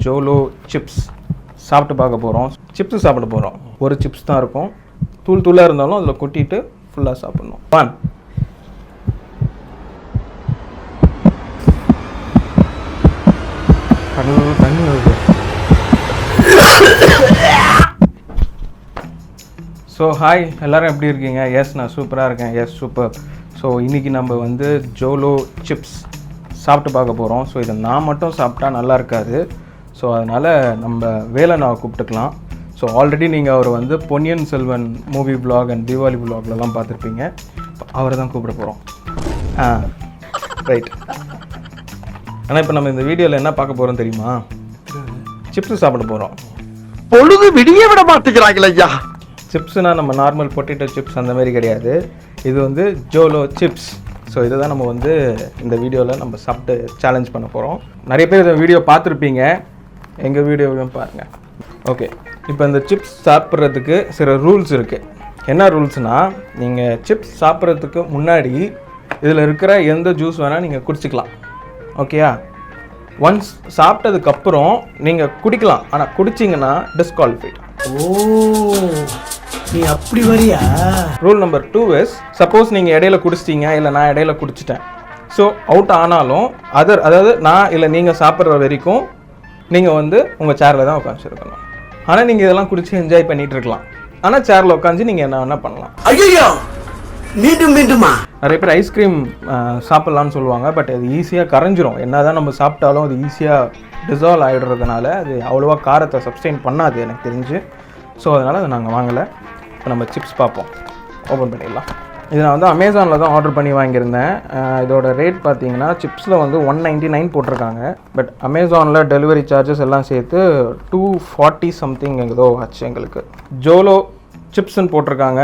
Zolo chips சாப்பிட்டு பார்க்க போகிறோம். சிப்ஸ் சாப்பிட போகிறோம். ஒரு சிப்ஸ் தான் இருக்கும், தூள் தூளாக இருந்தாலும் அதில் கொட்டிட்டு ஃபுல்லாக சாப்பிட்ணும். ஒன் தண்ணி வருது. ஸோ ஹாய், எல்லோரும் எப்படி இருக்கீங்க? எஸ், நான் சூப்பராக இருக்கேன். S, super. ஸோ இன்றைக்கி நம்ம வந்து ஜோலோ சிப்ஸ் சாப்பிட்டு பார்க்க போகிறோம். ஸோ இதை நான் மட்டும் சாப்பிட்டா நல்லா இருக்காது. ஸோ அதனால் நம்ம வேலனாவை கூப்பிட்டுக்கலாம். ஸோ ஆல்ரெடி நீங்கள் அவர் வந்து Ponniyin Selvan movie vlog and Deepavali விலாக்லலாம் பார்த்துருப்பீங்க. அவரை தான் கூப்பிட போகிறோம். ரைட். ஆனால் இப்போ நம்ம இந்த வீடியோவில் என்ன பார்க்க போகிறோம் தெரியுமா? சிப்ஸ் சாப்பிட போகிறோம். பொழுது விடிய விட மாட்டேங்கிறாங்களே ஐயா. சிப்ஸ்னால் நம்ம நார்மல் பொட்டேட்டோ சிப்ஸ் அந்த மாதிரி கிடையாது. இது வந்து ஜோலோ சிப்ஸ். ஸோ இதை தான் நம்ம வந்து இந்த வீடியோவில் நம்ம சாப்பிட்டு சேலஞ்ச் பண்ண போகிறோம். நிறைய பேர் இந்த வீடியோ பார்த்துருப்பீங்க, எங்கள் வீடியோவையும் பாருங்கள். ஓகே, இப்போ இந்த சிப்ஸ் சாப்பிட்றதுக்கு சில ரூல்ஸ் இருக்குது. என்ன ரூல்ஸ்னால், நீங்கள் சிப்ஸ் சாப்பிட்றதுக்கு முன்னாடி இதில் இருக்கிற எந்த ஜூஸ் வேணால் நீங்கள் குடிச்சிக்கலாம். ஓகேயா? ஒன்ஸ் சாப்பிட்டதுக்கப்புறம் நீங்கள் குடிக்கலாம், ஆனால் குடிச்சிங்கன்னா டிஸ்குவாலிஃபைட். ஓ, நீ அப்படி வரியா? ரூல் நம்பர் 2 இஸ், சப்போஸ் நீங்கள் இடையில குடிச்சிட்டீங்க, இல்லை நான் இடையில குடிச்சிட்டேன், ஸோ அவுட் ஆனாலும் அதாவது நான் இல்லை நீங்கள் சாப்பிட்ற வரைக்கும் நீங்கள் வந்து உங்கள் சேரில் தான் உட்காந்துருக்கணும். ஆனால் நீங்கள் இதெல்லாம் குடிச்சு என்ஜாய் பண்ணிகிட்டு இருக்கலாம். ஆனால் சேரில் உட்காந்து நீங்கள் என்ன வேணால் பண்ணலாம். ஐயோ, மீண்டும் மீண்டுமா? நிறைய பேர் ஐஸ்கிரீம் சாப்பிட்லான்னு சொல்லுவாங்க, பட் அது ஈஸியாக கரைஞ்சிரும். என்ன தான் நம்ம சாப்பிட்டாலும் அது ஈஸியாக டிசால்வ் ஆகிடுறதுனால அது அவ்வளோவா காரத்தை சப்ஸ்டெயின் பண்ணாது எனக்கு தெரிஞ்சு. ஸோ அதனால் அதை நாங்கள் வாங்கலை. இப்போ நம்ம சிப்ஸ் பார்ப்போம், ஓப்பன் பண்ணிடலாம். இது நான் வந்து அமேசானில் தான் ஆர்டர் பண்ணி வாங்கியிருந்தேன். இதோட ரேட் பார்த்தீங்கன்னா சிப்ஸில் வந்து 199 போட்டிருக்காங்க. பட் அமேசானில் டெலிவரி சார்ஜஸ் எல்லாம் சேர்த்து 240 சம்திங் ஏதோ ஆச்சு எங்களுக்கு. ஜோலோ சிப்ஸ்ன்னு போட்டிருக்காங்க.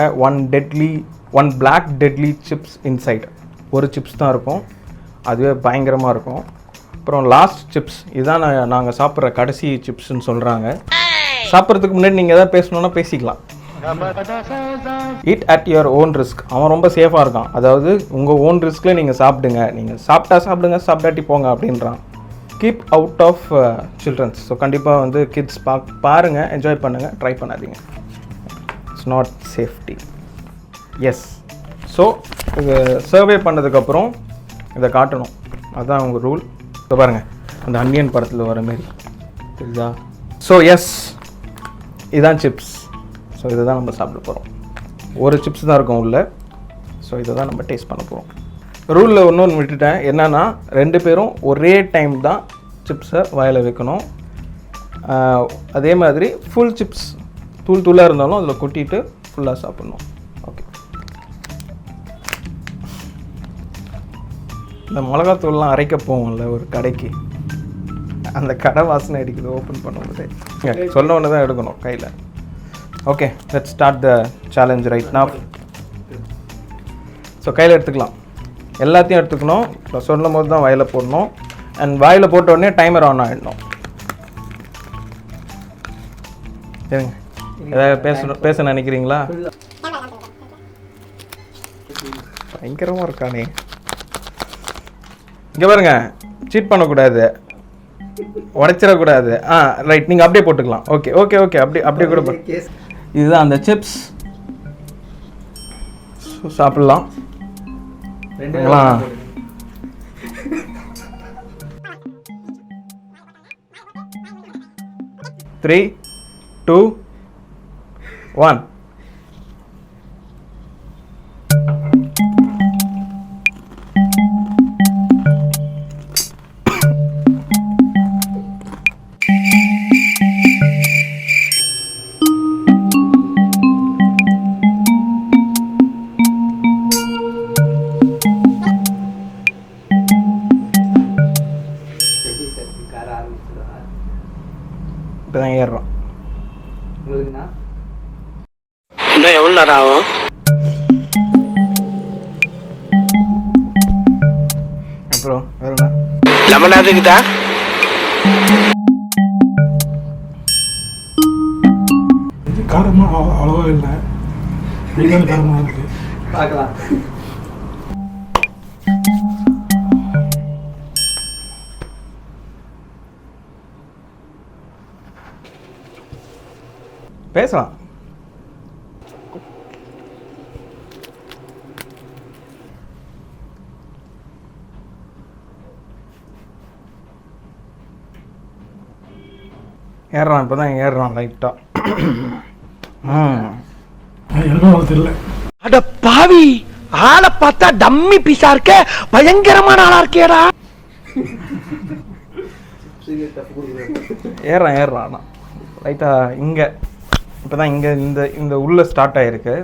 One black deadly chips inside. ஒரு சிப்ஸ் தான் இருக்கும், அதுவே பயங்கரமாக இருக்கும். அப்புறம் லாஸ்ட் சிப்ஸ், இதுதான் நாங்கள் சாப்பிட்ற கடைசி சிப்ஸ்ன்னு சொல்கிறாங்க. சாப்பிட்றதுக்கு முன்னாடி நீங்கள் எதாவது பேசணுன்னா பேசிக்கலாம். Eat at your own risk. அவன் ரொம்ப சேஃபாக இருக்கான். அதாவது உங்கள் ஓன் ரிஸ்கில் நீங்கள் சாப்பிடுங்க, நீங்கள் சாப்பிட்டா சாப்பிடுங்க, சாப்பிட்டாட்டி போங்க அப்படின்றான். Keep out of children's. So கண்டிப்பாக வந்து கிட்ஸ் பாருங்கள், என்ஜாய் பண்ணுங்கள், ட்ரை பண்ணாதீங்க. It's not safety. Yes. So இது சர்வே பண்ணதுக்கப்புறம் இதை காட்டணும், அதுதான் உங்கள் ரூல். இப்போ பாருங்கள், அந்த அன்னியன் படத்தில் வர மாரி தெரியுதா? ஸோ எஸ், இதுதான் சிப்ஸ். ஸோ இதை தான் நம்ம சாப்பிட போகிறோம். ஒரு சிப்ஸ் தான் இருக்கும் உள்ள. ஸோ இதை தான் நம்ம டேஸ்ட் பண்ண போகிறோம். ரூலில் இன்னொன்று விட்டுட்டேன். என்னென்னா, 2 பேரும் ஒரே டைம் தான் சிப்ஸை வாயில் வைக்கணும். அதே மாதிரி ஃபுல் சிப்ஸ் தூள் தூளாக இருந்தாலும் அதில் கொட்டிட்டு ஃபுல்லாக சாப்பிட்ணும். ஓகே. இந்த மிளகாத்தூள்லாம் அரைக்க போவோம்ல ஒரு கடைக்கு, அந்த கடை வாசனை அடிக்குது ஓப்பன் பண்ணும்போது. சொன்ன ஒன்று தான் எடுக்கணும் கையில். Okay, let's start the challenge right now. So கையில் எடுத்துக்கலாம், எல்லாத்தையும் எடுத்துக்கணும். இப்போ சொல்லும் போது தான் வாயில் போடணும். அண்ட் வாயில் போட்ட உடனே டைமர் ஆன் ஆகிடணும். சரிங்க, ஏதாவது பேச நினைக்கிறீங்களா? பயங்கரமாக இருக்கானே. இங்கே பாருங்க, சீட் பண்ணக்கூடாது, உடைச்சிடக்கூடாது. ரைட், நீங்கள் அப்படியே போட்டுக்கலாம். ஓகே ஓகே ஓகே, அப்படியே கூட போட்டு. இதுதான் அந்த சிப்ஸ். சாப்பிட்லாம். 3, 2, 1. இப்போதான் ஏறுறோம். இன்னும் எவ்வளோ நேரம் ஆகும்? அப்புறம் வேறுண்ணா லெமன் இருக்குதா? இது காரமாக அவ்வளோவா இல்லை, வெங்காயம் காரமாக இருக்குது. பார்க்கலாம். பேசலாம். ஏறுறான், இப்போ தான் ஏறுறான் லைட்டாக. எனக்கும் அவ்வளோ தெரியல. அட பாவி, ஆளை பார்த்தா டம்மி பீஸா இருக்க, பயங்கரமான ஆளா இருக்கேடா. ஏறுறான் லைட்டாக. இங்கே இப்போ தான் இங்கே இந்த உள்ள ஸ்டார்ட் ஆகிருக்கு.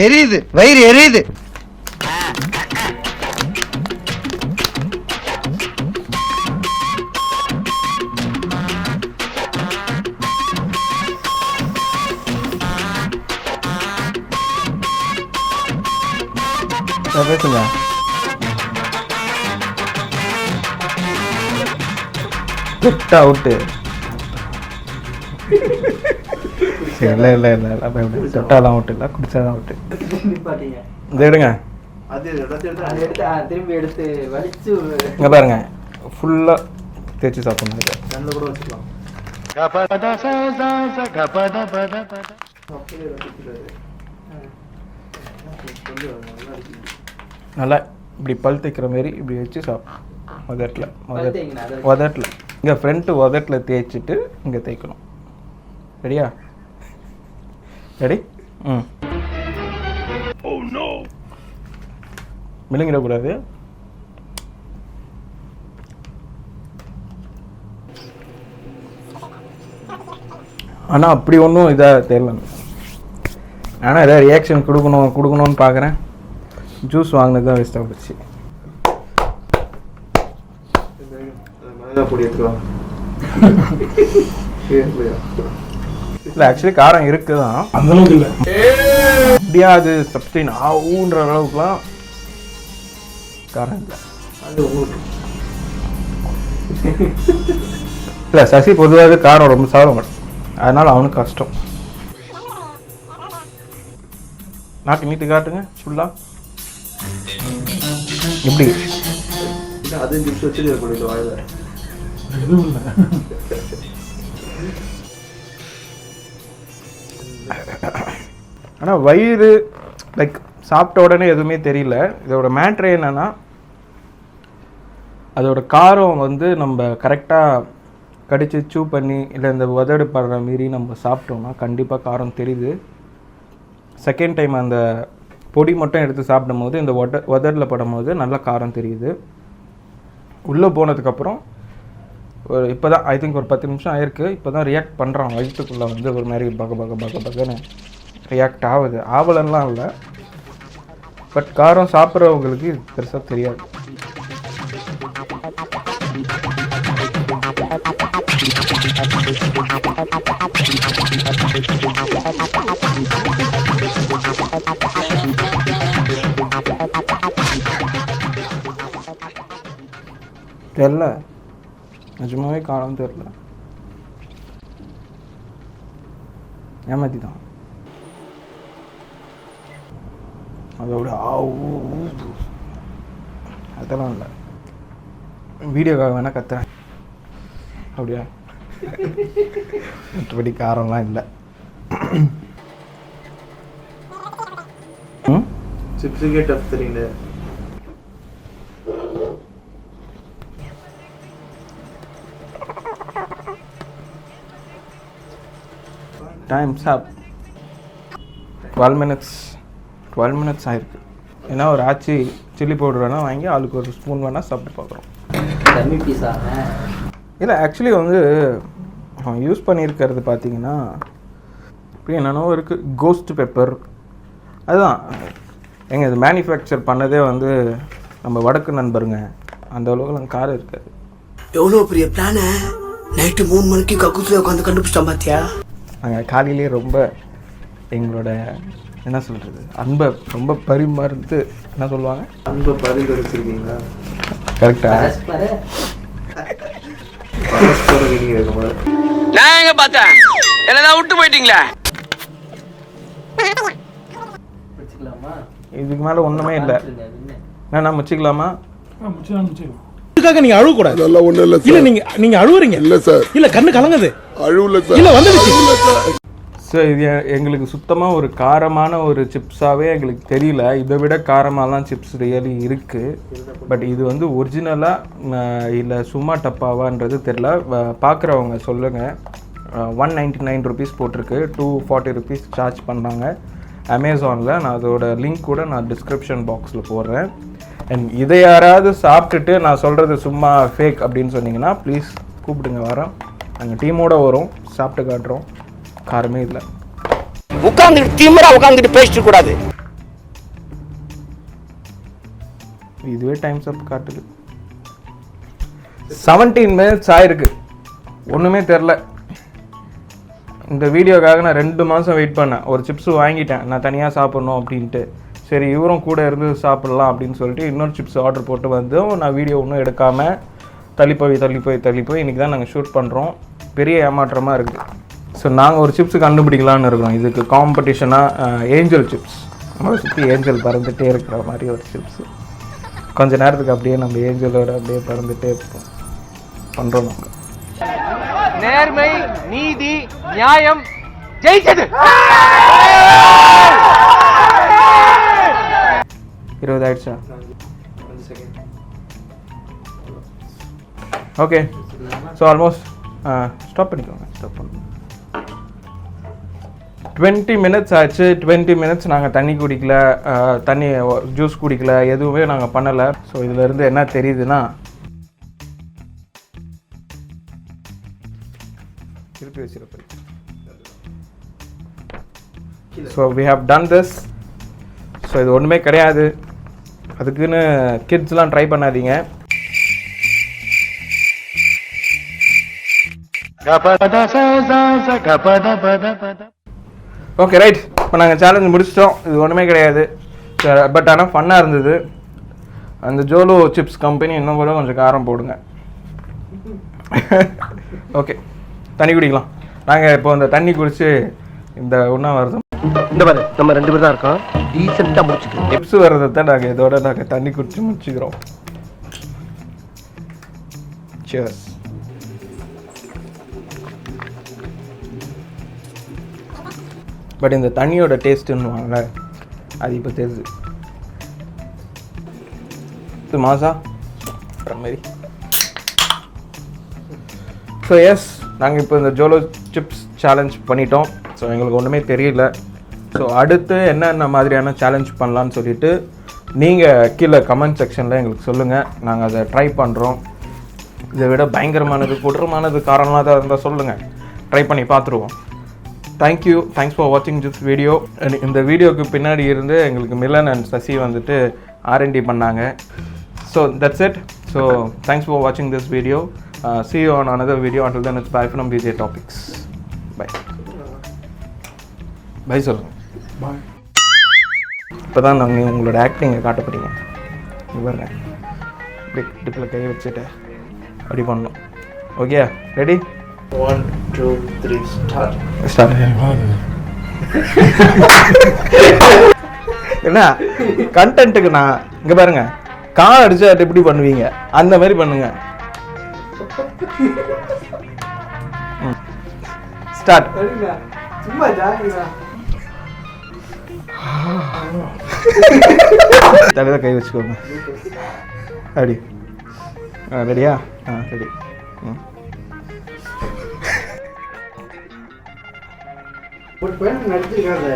எரியுது, வயிறு எரியுது. பேசுங்க. தொட்டா அவுட்டு. இல்லை தொட்டாலாம் அவுட்டு இல்லை, குடிச்சாதான் அவுட்டு. இதை எடுங்க. திரும்பி எடுத்து வலிச்சு இங்கே பாருங்க, ஃபுல்லாக தேய்ச்சி சாப்பிடணும். இதை நல்ல கூட வச்சுக்கலாம். நல்லா இப்படி பல் தைக்கிற மாரி இப்படி வச்சு உதட்டில் இங்கே ஃப்ரண்ட்டு உதட்டில் தேய்ச்சிட்டு இங்கே தேய்க்கணும். ரெடியா? ரெடி? ம். விழுங்கிடக்கூடாது. ஆனால் அப்படி ஒன்றும் இதாக தெரியல. ஆனால் ஏதாவது ரியாக்ஷன் கொடுக்கணும்னு பார்க்குறேன். ஜூஸ் வாங்கினது தான் வேஸ்ட்டாக போச்சு. இல்லை ஆக்சுவலி காரம் இருக்குது தான், அந்தளவுக்கு இல்லை. அப்படியா அது சப்ஸ்டெயின் ஆகுன்ற அளவுக்குலாம் காரம் இல்லை. இல்லை சசி பொதுவாக காரம் ரொம்ப சாப்பிட மாட்டேன், அதனால் அவனுக்கு கஷ்டம். நாக்கு நீட்டு காட்டுங்க ஃபுல்லா. எப்படி அது டிஷ் வச்சு எதுவும் இல்லை. ஆனால் வயிறு லைக் சாப்பிட்ட உடனே எதுவுமே தெரியல. இதோட மேட்ரு என்னன்னா, அதோட காரம் வந்து நம்ம கரெக்டாக கடிச்சு சூ பண்ணி இல்லை இந்த உதடு படுற மாரி நம்ம சாப்பிட்டோம்னா கண்டிப்பாக காரம் தெரியுது. செகண்ட் டைம் அந்த பொடி மட்டும் எடுத்து சாப்பிடும் போது இந்த உதடில் படும் போது நல்லா காரம் தெரியுது. உள்ளே போனதுக்கப்புறம் ஒரு இப்போ தான் ஐ திங்க் ஒரு 10 நிமிஷம் ஆயிருக்கு. இப்போ தான் ரியாக்ட் பண்ணுறான். வயிற்றுக்குள்ளே வந்து ஒரு மாதிரி பகன்னு ரியாக்ட் ஆகுது. ஆவலன்லாம் இல்லை, பட் காரம் சாப்பிட்றவங்களுக்கு பெருசாக தெரியாது. தெரில, நிஜமாவே காரம் தெரில, ஏமாத்தி தான். அதோட அதெல்லாம் இல்லை, வீடியோக்காக வேணால் கத்துறேன். அப்படியா? மற்றபடி காரம்லாம் இல்லை. சிப்ஸுக்கே டஃப் தெரியுங்க. டைம்ஸ் அப். 12 மினிட்ஸ் ஆயிருக்கு. ஏன்னா ஒரு ஆச்சி சில்லி பவுடர் வேணால் வாங்கி ஆளுக்கு ஒரு ஸ்பூன் வேணால் சாப்பிட்டு பார்க்குறோம். டம்மி பீஸா? இல்லை ஆக்சுவலி வந்து அவன் யூஸ் பண்ணியிருக்கிறது பார்த்தீங்கன்னா இப்படி என்னென்னோ இருக்குது. கோஸ்ட் பெப்பர் அதுதான் எங்கள் இது மேனுஃபேக்சர் பண்ணதே வந்து நம்ம வடக்கு நண்பருங்க. அந்த அளவுக்கு காரம் இருக்காது. எவ்வளோ பெரிய பிளான நைட்டு 3 மணிக்கு கக்கூசில் உட்காந்து கண்டுபிடிச்சிட்டோம் பார்த்தியா? நாங்கள் காலையிலே ரொம்ப எங்களோட என்ன சொல்கிறது அன்பை ரொம்ப பரிமாறுத்து என்ன சொல்லுவாங்க, அன்பை பரிந்துரைச்சிருக்கீங்களா? கரெக்டாக. நான் எங்க பார்த்தேன், என்னதான் விட்டு போயிட்டீங்களா? வச்சுக்கலாமா? இதுக்கு மேலே ஒன்றுமே இல்லை. நான் முடிச்சுக்கலாமா? முடிச்சுக்கலாம். நீங்க அழுவ கூடாது. அதெல்லாம் ஒண்ணும் இல்ல இல்ல சார். நீங்க அழுவுறீங்க. இல்ல சார். இல்ல கண்ணு கலங்குது. அழுவல சார். இல்ல வந்துடுச்சு. ஸோ இது எங்களுக்கு சுத்தமாக ஒரு காரமான ஒரு சிப்ஸாகவே எங்களுக்கு தெரியல. இதை விட காரமாலாம் சிப்ஸ் ரியலி இருக்குது. பட் இது வந்து ஒரிஜினலாக இல்லை சும்மா டப்பாவான்றது தெரில. பார்க்குறவங்க சொல்லுங்கள். 199 ருபீஸ் போட்டிருக்கு, 240 ருபீஸ் சார்ஜ் பண்ணாங்க அமேசானில். நான் அதோட லிங்க் கூட நான் டிஸ்கிரிப்ஷன் பாக்ஸில் போடுறேன். அண்ட் இதை யாராவது சாப்பிட்டுட்டு நான் சொல்கிறது சும்மா ஃபேக் அப்படின்னு சொன்னீங்கன்னா ப்ளீஸ் கூப்பிடுங்க, வரோம். நாங்கள் டீமோடு வரோம், சாப்பிட்டு காட்டுறோம். காரமே இல்லை. உட்காந்துட்டு திமிரா உட்காந்துட்டு பேசிட்டு கூடாது. இதுவே டைம்ஸ் அப் காட்டுது. 17 மினிட்ஸ் ஆயிருக்கு, ஒன்றுமே தெரில. இந்த வீடியோக்காக நான் 2 மாதம் வெயிட் பண்ணேன். ஒரு சிப்ஸ் வாங்கிட்டேன் நான் தனியாக சாப்பிட்ணும் அப்படின்ட்டு. சரி இவரும் கூட இருந்து சாப்பிட்லாம் அப்படின்னு சொல்லிட்டு இன்னொரு சிப்ஸ் ஆர்டர் போட்டு வந்தோம். நான் வீடியோ ஒன்றும் எடுக்காமல் தள்ளி போய் இன்றைக்கி தான் நாங்கள் ஷூட் பண்ணுறோம். பெரிய ஏமாற்றமாக இருக்குது. ஸோ நாங்கள் ஒரு சிப்ஸ் கண்டுபிடிக்கலான்னு இருக்கிறோம். இதுக்கு காம்படிஷனாக ஏஞ்சல் சிப்ஸ், நம்மளை சுற்றி ஏஞ்சல் பறந்துகிட்டே இருக்கிற மாதிரி ஒரு சிப்ஸு. கொஞ்ச நேரத்துக்கு அப்படியே நம்ம ஏஞ்சலோட அப்படியே பறந்துகிட்டே இருப்போம். பண்ணுறோம். நம்ம நேர்மை, நீதி, நியாயம் ஜெயிச்சது. 20 ஆயிடுச்சா? ஓகே. ஸோ ஆல்மோஸ்ட் ஸ்டாப் பண்ணிக்கோங்க. ஸ்டாப் பண்ணுங்க. 20 மினிட்ஸ் ஆச்சு. 20 மினிட்ஸ் நாங்கள் தண்ணி குடிக்கல, தண்ணி ஜூஸ் குடிக்கல, எதுவுமே நாங்கள் பண்ணலை. ஸோ இதிலேருந்து என்ன தெரியுதுன்னா, திருப்பி வச்சிருப்பேன். So we have done this. So இது ஒன்றுமே கிடையாது. அதுக்குன்னு கிட்ஸ்லாம் ட்ரை பண்ணாதீங்க. Okay right. இப்போ நாங்கள் சேலஞ்ச் முடிச்சிட்டோம். இது ஒன்றுமே கிடையாது. பட் ஆனால் ஃபன்னாக இருந்தது. அந்த ஜோலோ சிப்ஸ் கம்பெனி இன்னும் கூட கொஞ்சம் காரம் போடுங்க. ஓகே, தண்ணி குடிக்கலாம். நாங்கள் இப்போ இந்த தண்ணி குடித்து இந்த உண்ணாவிரதம் இந்த மாதிரி நம்ம 2 பேர் தான் இருக்கோம். டீசெண்டாக முடிச்சுக்கிறோம். டிப்ஸ் வர்றதை நாங்கள் இதோட நாங்கள் தண்ணி குடிச்சு முடிச்சுக்கிறோம். Cheers. பட் இந்த தண்ணியோட டேஸ்ட்டுன்னு அது இப்போ தெரியுது. இது மாசா மாரி. ஸோ எஸ், நாங்கள் இப்போ இந்த ஜோலோ சிப்ஸ் சேலஞ்ச் பண்ணிட்டோம். ஸோ எங்களுக்கு ஒன்றுமே தெரியல. ஸோ அடுத்து என்னென்ன மாதிரியான சேலஞ்ச் பண்ணலான்னு சொல்லிட்டு நீங்கள் கீழே கமெண்ட் செக்ஷனில் எங்களுக்கு சொல்லுங்கள். நாங்கள் அதை ட்ரை பண்ணுறோம். இதை விட பயங்கரமானது, கொடூரமானது காரணமாக தான் இருந்தால் சொல்லுங்கள், ட்ரை பண்ணி பார்த்துருவோம். தேங்க்ஸ் ஃபார் வாட்சிங் திஸ் வீடியோ. இந்த வீடியோவுக்கு பின்னாடி இருந்து எங்களுக்கு மிலன் அண்ட் சசி வந்துட்டு R&D பண்ணாங்க. So that's it. So thanks for வாட்சிங் this video. See you on another video. Until then, it's bye from BJ Topics. Bye. Bye சொல்லுங்க. பாய். இப்போ தான் நாங்கள் உங்களோட ஆக்டிங்கை காட்ட போறீங்க. பாருங்க, டிப்பில் கை வச்சுட்டு அப்படி பண்ணணும். Okay, ready? 1 2 3 ஸ்டார்ட். என்ன கண்டென்ட்டுக்கு நான் இங்கே பாருங்க, கால் அடிச்சா எப்படி பண்ணுவீங்க அந்த மாதிரி பண்ணுங்க. ஸ்டார்ட். சும்மா ஜாலியா தலையில கை வச்சுக்கோங்க. அப்படி ரெடியா? ரெடி. ஒரு பெண் நடிச்சிருக்காங்க.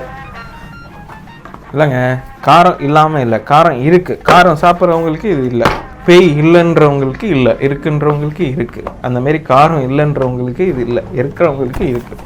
இல்லைங்க, காரம் இல்லாமல் இல்லை, காரம் இருக்குது. காரம் சாப்பிட்றவங்களுக்கு இது இல்லை, பேய் இல்லைன்றவங்களுக்கு இல்லை, இருக்குன்றவங்களுக்கு இருக்குது. அந்த மாரி காரம் இல்லைன்றவங்களுக்கு இது இல்லை, இருக்கிறவங்களுக்கு இருக்குது.